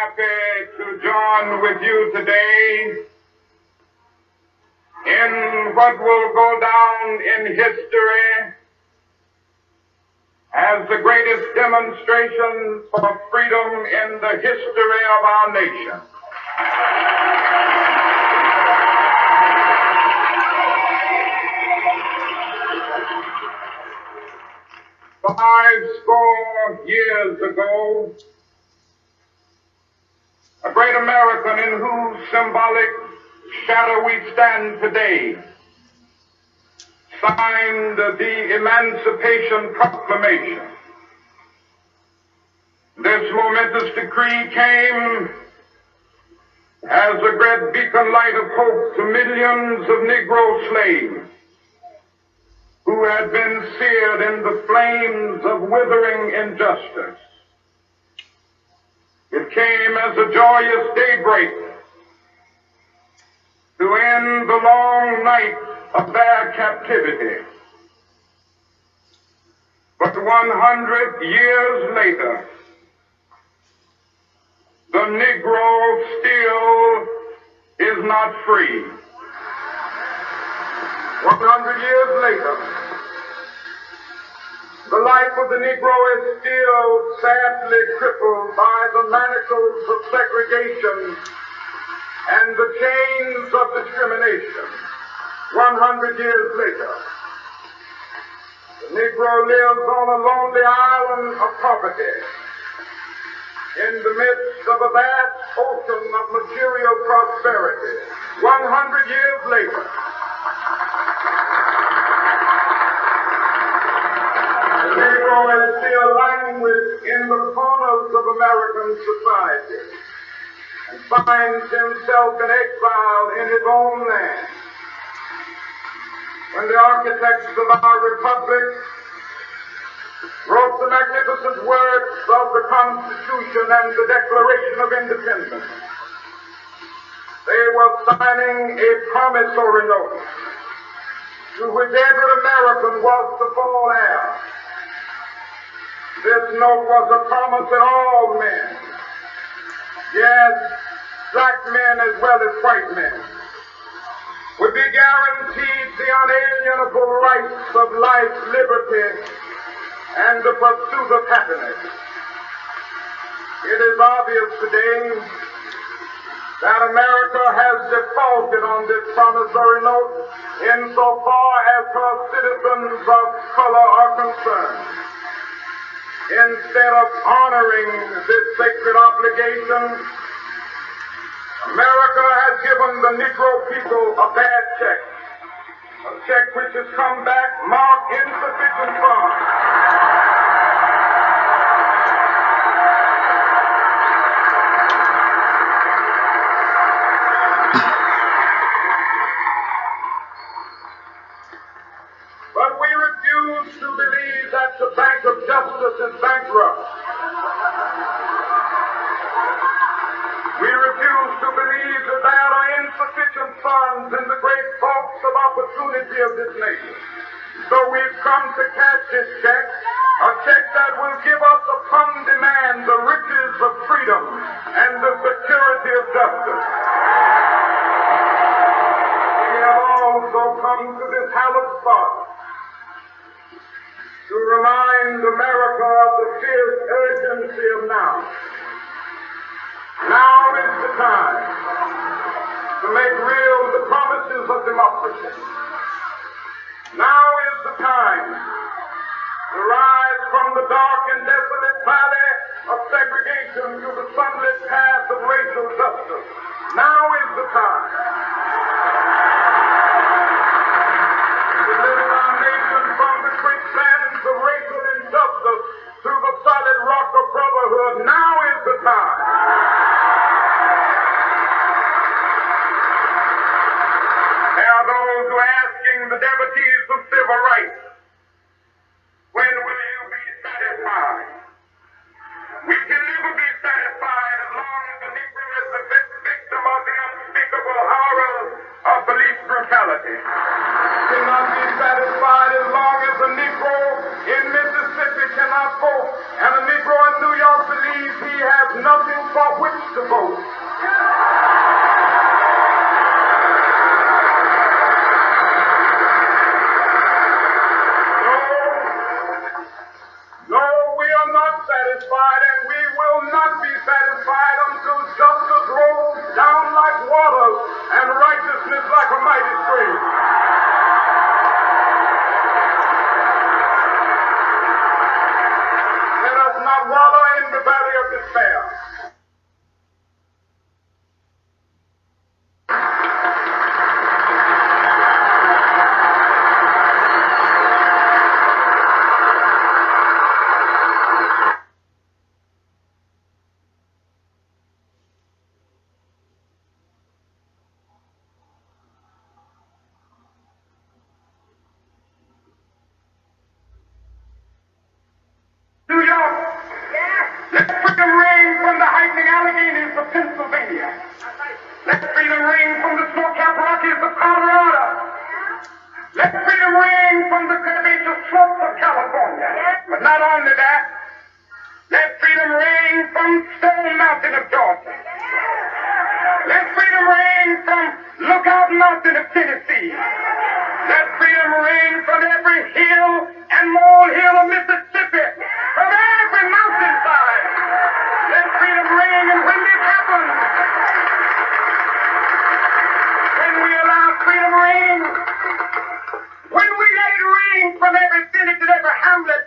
happy to join with you today in what will go down in history as the greatest demonstration for freedom in the history of our nation. Five score years ago, a great American in whose symbolic shadow we stand today signed the Emancipation Proclamation. This momentous decree came as a great beacon light of hope to millions of Negro slaves who had been seared in the flames of withering injustice. It came as a joyous daybreak to end the long night of their captivity. But 100 years later, the Negro still is not free. 100 years later, the life of the Negro is still sadly crippled by the manacles of segregation and the chains of discrimination. 100 years later, the Negro lives on a lonely island of poverty in the midst of a vast ocean of material prosperity. 100 years later, the Negro is still languished in the corners of American society and finds himself in exile in his own land. When the architects of our republic wrote the magnificent words of the Constitution and the Declaration of Independence, they were signing a promissory note to which every American was to fall heir. This note was a promise that all men, yes, black men as well as white men, would be guaranteed the unalienable rights of life, liberty, and the pursuit of happiness. It is obvious today that America has defaulted on this promissory note insofar as her citizens of color are concerned. Instead of honoring this sacred obligation, America has given the Negro people a bad check, a check which has come back marked insufficient funds. But we refuse to believe that the Bank of Justice is bankrupt. We refuse to believe that there are insufficient funds in the great vaults of opportunity of this nation. So we've come to cash this check, a check that will give us upon demand the riches of freedom and the security of justice. We have also come to this hallowed spot to remind America of the fierce urgency of now. Now is the time to make real the promises of democracy. Now is the time to rise from the dark and desolate valley of segregation to the sunlit path of racial justice. Now is the time to lift our nation from the quicksands of racial injustice to the solid rock of brotherhood. Now is the time. There are those who are asking the devotees of civil rights, when will you be satisfied? We can never be satisfied as long as the Negro is the victim of the unspeakable horrors of police brutality. We cannot be satisfied as long as the Negro in Mississippi cannot vote and a Negro in New York believes he has left nothing for which to vote. No, we are not satisfied, and we will not be satisfied until justice rolls down like waters and righteousness like a mighty stream. Let us not wallow in the valley of despair. New York, let freedom ring from the heightening Alleghenies of Pennsylvania. Let freedom ring from the snow-capped Rockies of Colorado. Let freedom ring from the curvaceous slopes of California. But not only that, let freedom ring from Stone Mountain of Georgia. Let freedom ring from Lookout Mountain of Tennessee. Let freedom ring from every hill and molehill of Mississippi. From every mountainside. Let freedom ring, and when this happens, when we allow freedom ring, when we let it ring from every village and every hamlet,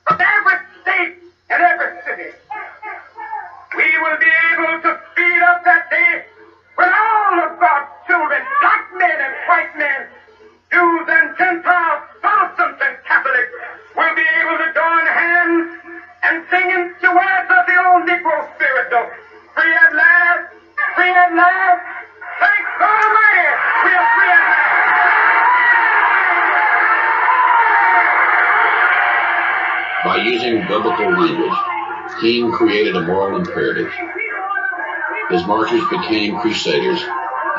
from every state and every city, we will be able to speed up that day when all of God's children, black men and white men, Jews and Gentiles, Protestants and Catholics, will be able to join hands and sing in the words of the old Negro spiritual. Free at last, free at last. Thank God Almighty, we are free at last. By using biblical language, King created a moral imperative. His martyrs became crusaders,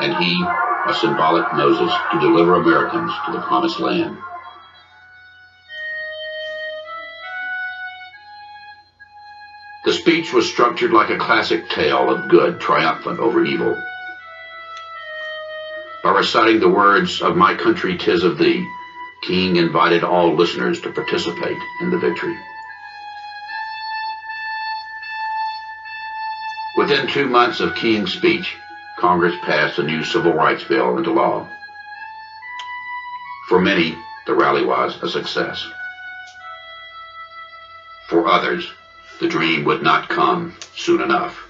and he, a symbolic Moses, to deliver Americans to the promised land. The speech was structured like a classic tale of good triumphant over evil. By reciting the words of "My country, 'tis of thee," King invited all listeners to participate in the victory. Within 2 months of King's speech, Congress passed a new civil rights bill into law. For many, the rally was a success. For others, the dream would not come soon enough.